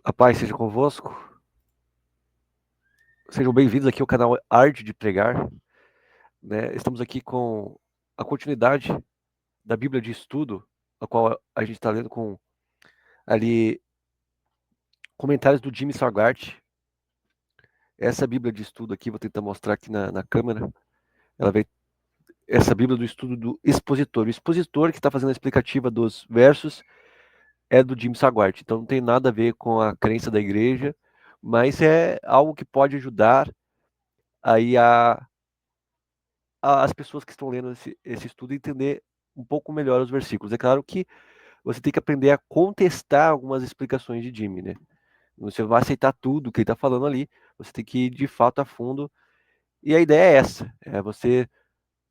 A paz seja convosco. Sejam bem-vindos aqui ao canal Arte de Pregar, né? Estamos aqui com a continuidade da Bíblia de Estudo, a qual a gente está lendo com ali comentários do Jimmy Swaggart. Essa Bíblia de Estudo aqui, vou tentar mostrar aqui na câmera. Ela vem, essa Bíblia do Estudo do Expositor. O expositor que está fazendo a explicativa dos versos é do Jimmy Swaggart. Então não tem nada a ver com a crença da igreja, mas é algo que pode ajudar aí as pessoas que estão lendo esse estudo entender um pouco melhor os versículos. É claro que você tem que aprender a contestar algumas explicações de Jimmy, né? Você vai aceitar tudo que ele está falando ali, você tem que ir de fato a fundo. E a ideia é essa, é você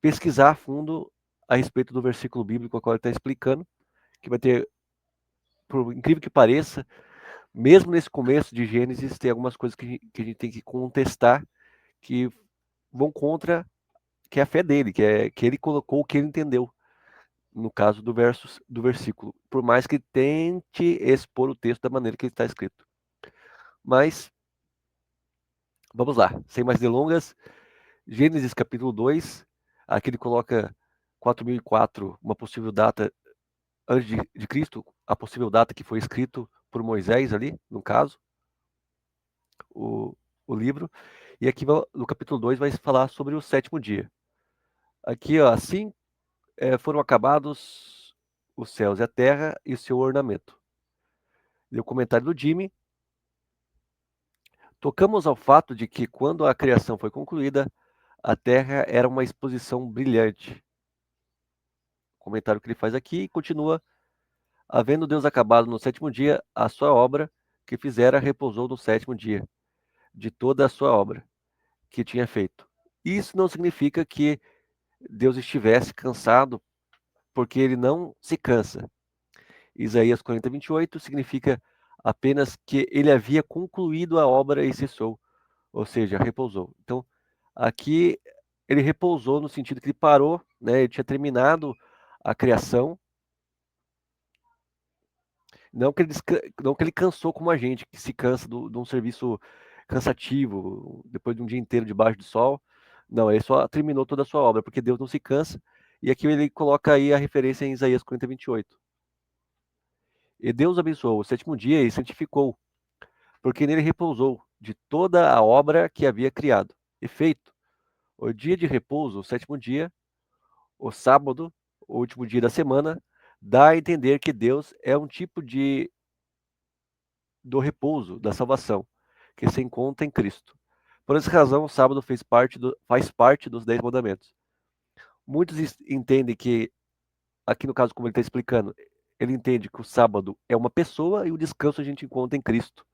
pesquisar a fundo a respeito do versículo bíblico ao qual ele está explicando, que vai ter, por incrível que pareça, mesmo nesse começo de Gênesis, tem algumas coisas que a gente tem que contestar, que vão contra que é a fé dele, que ele colocou o que ele entendeu. No caso do versículo, por mais que tente expor o texto da maneira que ele está escrito. Mas, vamos lá, sem mais delongas, Gênesis capítulo 2, aqui ele coloca 4004, uma possível data antes de Cristo, a possível data que foi escrito por Moisés ali, no caso, o, o livro, e aqui no capítulo 2 vai falar sobre o sétimo dia. Aqui, ó, assim foram acabados os céus e a terra e o seu ornamento. E o comentário do Jimmy: tocamos ao fato de que, quando a criação foi concluída, a Terra era uma exposição brilhante. O comentário que ele faz aqui continua: havendo Deus acabado no sétimo dia a sua obra que fizera, repousou no sétimo dia, de toda a sua obra que tinha feito. Isso não significa que Deus estivesse cansado, porque ele não se cansa. Isaías 40, 28 significa apenas que ele havia concluído a obra e cessou, ou seja, repousou. Então, aqui ele repousou no sentido que ele parou, né? Ele tinha terminado a criação, não que ele cansou como a gente, que se cansa de um serviço cansativo, depois de um dia inteiro debaixo do sol. Não, ele só terminou toda a sua obra, porque Deus não se cansa. E aqui ele coloca aí a referência em Isaías 40, 28. E Deus abençoou o sétimo dia e santificou, porque nele repousou de toda a obra que havia criado e feito. O dia de repouso, o sétimo dia, o sábado, o último dia da semana, dá a entender que Deus é um tipo do repouso, da salvação, que se encontra em Cristo. Por essa razão, o sábado faz parte dos 10 mandamentos. Muitos entendem que, aqui no caso, como ele está explicando, ele entende que o sábado é uma pessoa e o descanso a gente encontra em Cristo,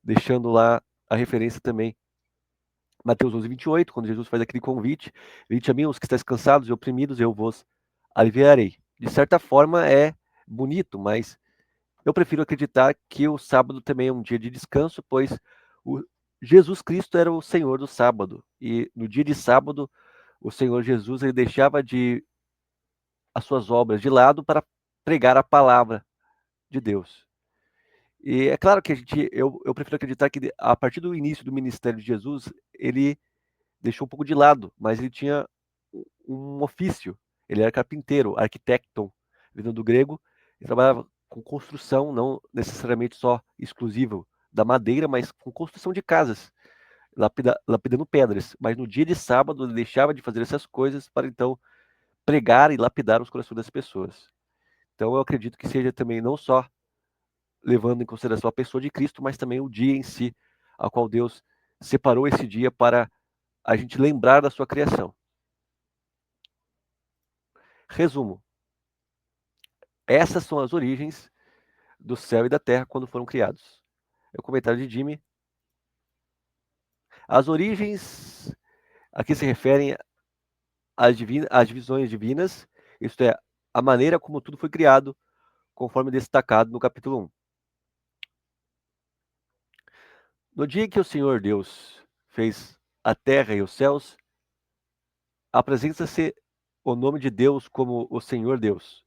deixando lá a referência também Mateus 11, 28, quando Jesus faz aquele convite: vinde a mim, os que estáis cansados e oprimidos, eu vos aliviarei. De certa forma é bonito, mas eu prefiro acreditar que o sábado também é um dia de descanso, pois o Jesus Cristo era o Senhor do sábado. E no dia de sábado, o Senhor Jesus ele deixava as suas obras de lado para pregar a palavra de Deus. E é claro que eu prefiro acreditar que a partir do início do ministério de Jesus, ele deixou um pouco de lado, mas ele tinha um ofício. Ele era carpinteiro, arquitecton, vindo do grego. Ele trabalhava com construção, não necessariamente só exclusivo da madeira, mas com construção de casas, lapidando pedras. Mas no dia de sábado ele deixava de fazer essas coisas para então pregar e lapidar os corações das pessoas. Então eu acredito que seja também não só levando em consideração a pessoa de Cristo, mas também o dia em si, a qual Deus separou esse dia para a gente lembrar da sua criação. Resumo: essas são as origens do céu e da terra quando foram criados. É o comentário de Jimmy. As origens aqui se referem às divisões divinas, isto é, a maneira como tudo foi criado, conforme destacado no capítulo 1. No dia em que o Senhor Deus fez a terra e os céus, apresenta-se o nome de Deus como o Senhor Deus.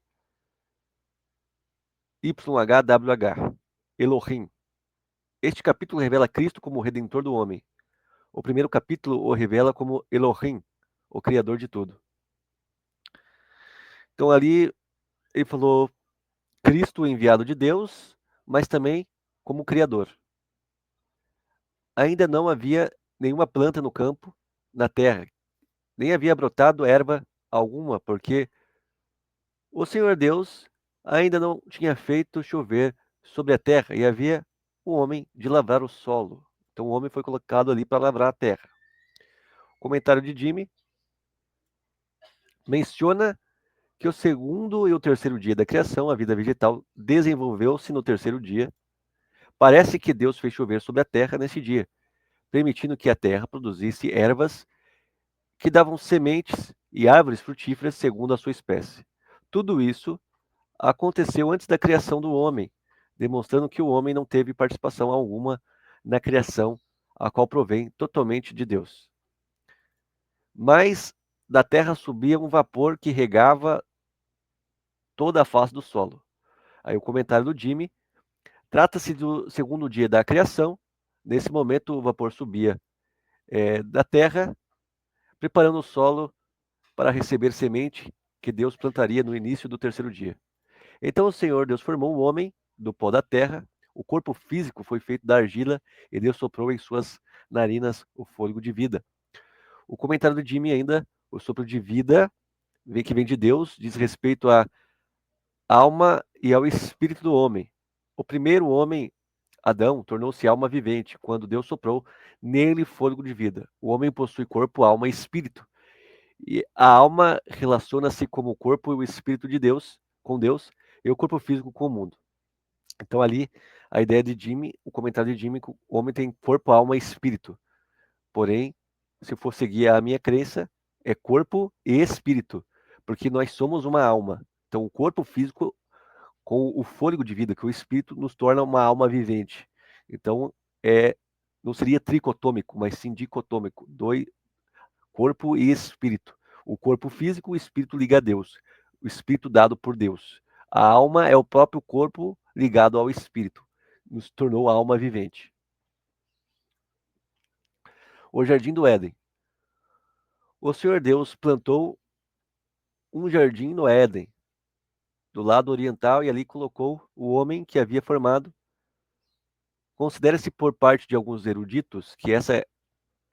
YHWH, Elohim. Este capítulo revela Cristo como o Redentor do homem. O primeiro capítulo o revela como Elohim, o Criador de tudo. Então ali ele falou Cristo, o enviado de Deus, mas também como Criador. Ainda não havia nenhuma planta no campo, na terra, nem havia brotado erva alguma, porque o Senhor Deus ainda não tinha feito chover sobre a terra e havia o homem de lavrar o solo. Então o homem foi colocado ali para lavrar a terra. O comentário de Jimmy menciona que o segundo e o terceiro dia da criação, a vida vegetal desenvolveu-se no terceiro dia. Parece que Deus fez chover sobre a terra nesse dia, permitindo que a terra produzisse ervas que davam sementes e árvores frutíferas segundo a sua espécie. Tudo isso aconteceu antes da criação do homem, demonstrando que o homem não teve participação alguma na criação, a qual provém totalmente de Deus. Mas da terra subia um vapor que regava toda a face do solo. Aí o comentário do Jimmy, trata-se do segundo dia da criação. Nesse momento o vapor subia da terra, preparando o solo para receber semente que Deus plantaria no início do terceiro dia. Então o Senhor Deus formou o homem do pó da terra, o corpo físico foi feito da argila e Deus soprou em suas narinas o fôlego de vida. O comentário do Jimmy ainda, o sopro de vida, que vem de Deus, diz respeito à alma e ao espírito do homem. O primeiro homem, Adão, tornou-se alma vivente quando Deus soprou nele fôlego de vida. O homem possui corpo, alma e espírito. E a alma relaciona-se como o corpo e o espírito de Deus, com Deus, e o corpo físico com o mundo. Então ali, a ideia de Jimmy, o comentário de Jimmy, que o homem tem corpo, alma e espírito. Porém, se eu for seguir a minha crença, é corpo e espírito, porque nós somos uma alma. Então o corpo físico com o fôlego de vida, que o espírito nos torna uma alma vivente. Então, não seria tricotômico, mas sim dicotômico, corpo e espírito. O corpo físico, o espírito liga a Deus, o espírito dado por Deus. A alma é o próprio corpo ligado ao espírito, nos tornou a alma vivente. O jardim do Éden. O Senhor Deus plantou um jardim no Éden, do lado oriental, e ali colocou o homem que havia formado. Considera-se por parte de alguns eruditos que essa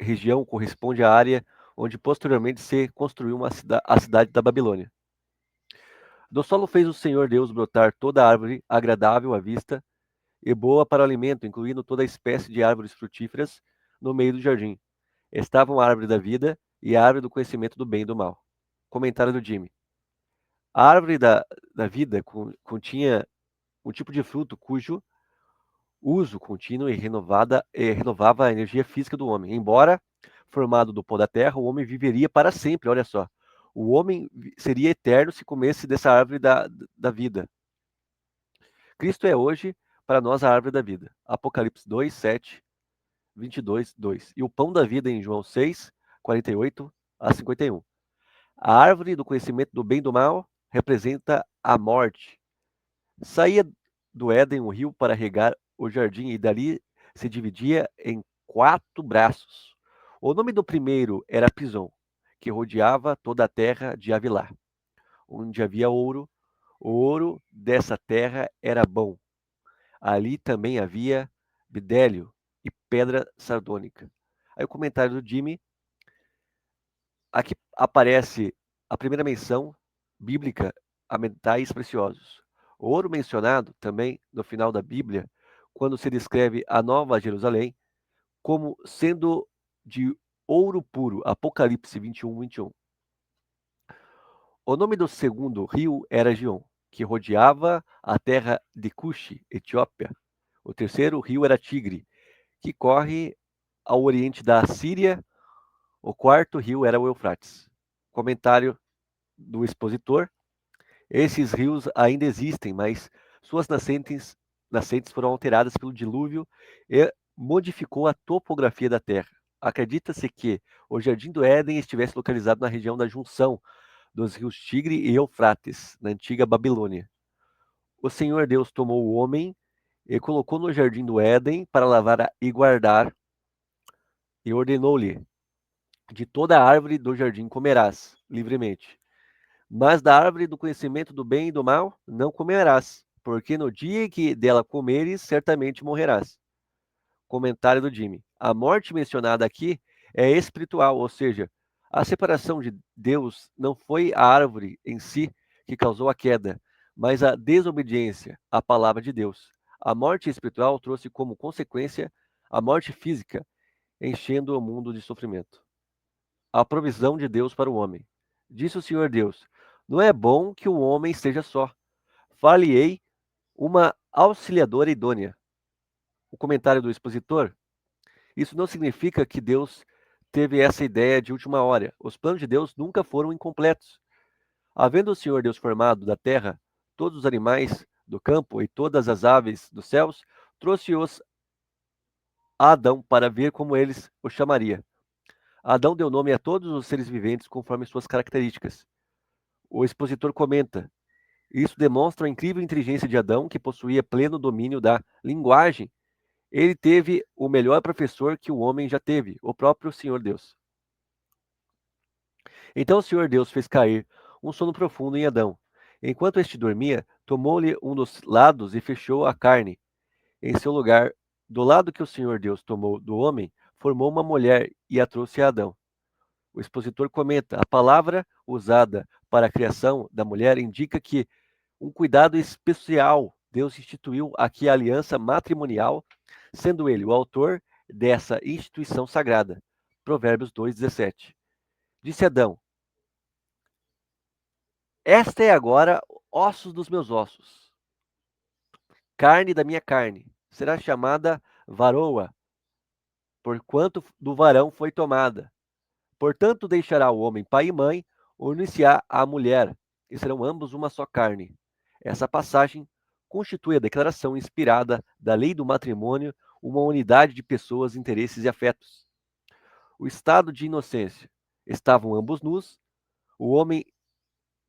região corresponde à área onde posteriormente se construiu a cidade da Babilônia. Do solo fez o Senhor Deus brotar toda árvore agradável à vista e boa para o alimento, incluindo toda espécie de árvores frutíferas no meio do jardim. Estavam a árvore da vida e a árvore do conhecimento do bem e do mal. Comentário do Jimmy. A árvore da vida continha um tipo de fruto cujo uso contínuo renovava a energia física do homem. Embora formado do pó da terra, o homem viveria para sempre. Olha só, o homem seria eterno se comesse dessa árvore da vida. Cristo é hoje para nós a árvore da vida. Apocalipse 2, 7, 22, 2. E o pão da vida em João 6, 48 a 51. A árvore do conhecimento do bem e do mal representa a morte. Saía do Éden um rio para regar o jardim e dali se dividia em 4 braços. O nome do primeiro era Pison, que rodeava toda a terra de Avilá, onde havia ouro. O ouro dessa terra era bom. Ali também havia bidélio e pedra sardônica. Aí o comentário do Jimmy, aqui aparece a primeira menção bíblica a metais preciosos. O ouro mencionado também no final da Bíblia, quando se descreve a Nova Jerusalém como sendo de ouro puro, Apocalipse 21, 21. O nome do segundo rio era Gion, que rodeava a terra de Cuxi, Etiópia. O terceiro rio era Tigre, que corre ao oriente da Síria. O quarto rio era o Eufrates. Comentário do expositor. Esses rios ainda existem, mas suas nascentes foram alteradas pelo dilúvio e modificou a topografia da Terra. Acredita-se que o Jardim do Éden estivesse localizado na região da junção dos rios Tigre e Eufrates, na antiga Babilônia. O Senhor Deus tomou o homem E colocou no jardim do Éden para lavrar e guardar, e ordenou-lhe: de toda a árvore do jardim comerás livremente, mas da árvore do conhecimento do bem e do mal não comerás, porque no dia que dela comeres, certamente morrerás. Comentário do Jimmy. A morte mencionada aqui é espiritual, ou seja, a separação de Deus não foi a árvore em si que causou a queda, mas a desobediência à palavra de Deus. A morte espiritual trouxe como consequência a morte física, enchendo o mundo de sofrimento. A provisão de Deus para o homem. Disse o Senhor Deus: não é bom que o homem esteja só. Far-lhe-ei uma auxiliadora idônea. O comentário do expositor. Isso não significa que Deus teve essa ideia de última hora. Os planos de Deus nunca foram incompletos. Havendo o Senhor Deus formado da terra todos os animais do campo e todas as aves dos céus, trouxe-os a Adão para ver como eles o chamaria. Adão deu nome a todos os seres viventes conforme suas características. O expositor comenta: isso demonstra a incrível inteligência de Adão, que possuía pleno domínio da linguagem. Ele teve o melhor professor que o homem já teve, o próprio Senhor Deus. Então o Senhor Deus fez cair um sono profundo em Adão. Enquanto este dormia, tomou-lhe um dos lados e fechou a carne em seu lugar. Do lado que o Senhor Deus tomou do homem, formou uma mulher e a trouxe a Adão. O expositor comenta: a palavra usada para a criação da mulher indica que um cuidado especial Deus instituiu aqui a aliança matrimonial, sendo ele o autor dessa instituição sagrada. Provérbios 2:17. Disse Adão: esta é agora ossos dos meus ossos, carne da minha carne. Será chamada varoa, porquanto do varão foi tomada. Portanto, deixará o homem pai e mãe, unir-se-á à mulher, e serão ambos uma só carne. Essa passagem constitui a declaração inspirada da lei do matrimônio, uma unidade de pessoas, interesses e afetos. O estado de inocência. Estavam ambos nus, o homem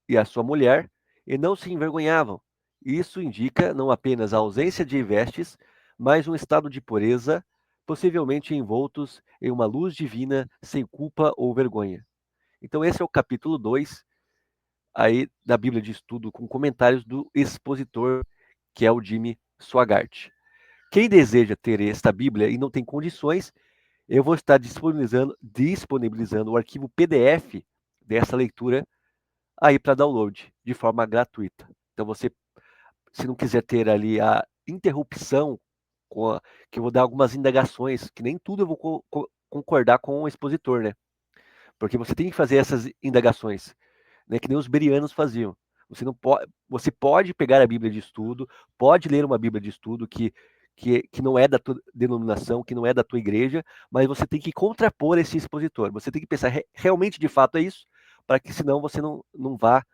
e a sua mulher, e não se envergonhavam. Isso indica não apenas a ausência de vestes, mas um estado de pureza, possivelmente envoltos em uma luz divina, sem culpa ou vergonha. Então esse é o capítulo 2 aí da Bíblia de Estudo, com comentários do expositor, que é o Jimmy Swaggart. Quem deseja ter esta Bíblia e não tem condições, eu vou estar disponibilizando o arquivo PDF dessa leitura aí para download de forma gratuita. Então você, se não quiser ter ali a interrupção, que eu vou dar algumas indagações, que nem tudo eu vou concordar com o expositor, né? Porque você tem que fazer essas indagações, né? Que nem os berianos faziam. Você não pode, você pode pegar a Bíblia de estudo, pode ler uma Bíblia de estudo que não é da tua denominação, que não é da tua igreja, mas você tem que contrapor esse expositor. Você tem que pensar, realmente de fato é isso? Para que senão você não vá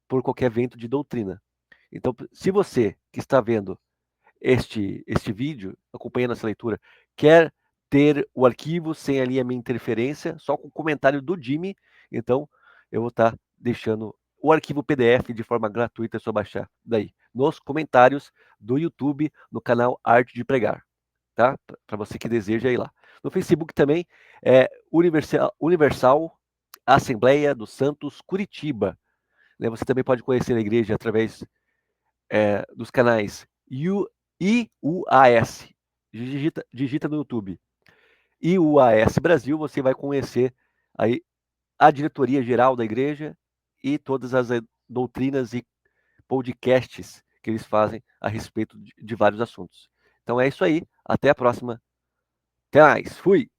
por qualquer vento de doutrina. Então, se você que está vendo este vídeo, acompanhando essa leitura, quer ter o arquivo sem ali a minha interferência, só com o comentário do Jimmy, então eu vou estar deixando o arquivo PDF de forma gratuita, é só baixar daí, nos comentários do YouTube, no canal Arte de Pregar, tá? Para você que deseja ir lá. No Facebook também é Universal Assembleia dos Santos Curitiba, né? Você também pode conhecer a igreja através dos canais IUAS. Digita no YouTube. IUAS Brasil, você vai conhecer aí a diretoria geral da igreja e todas as doutrinas e podcasts que eles fazem a respeito de vários assuntos. Então é isso aí. Até a próxima. Até mais. Fui.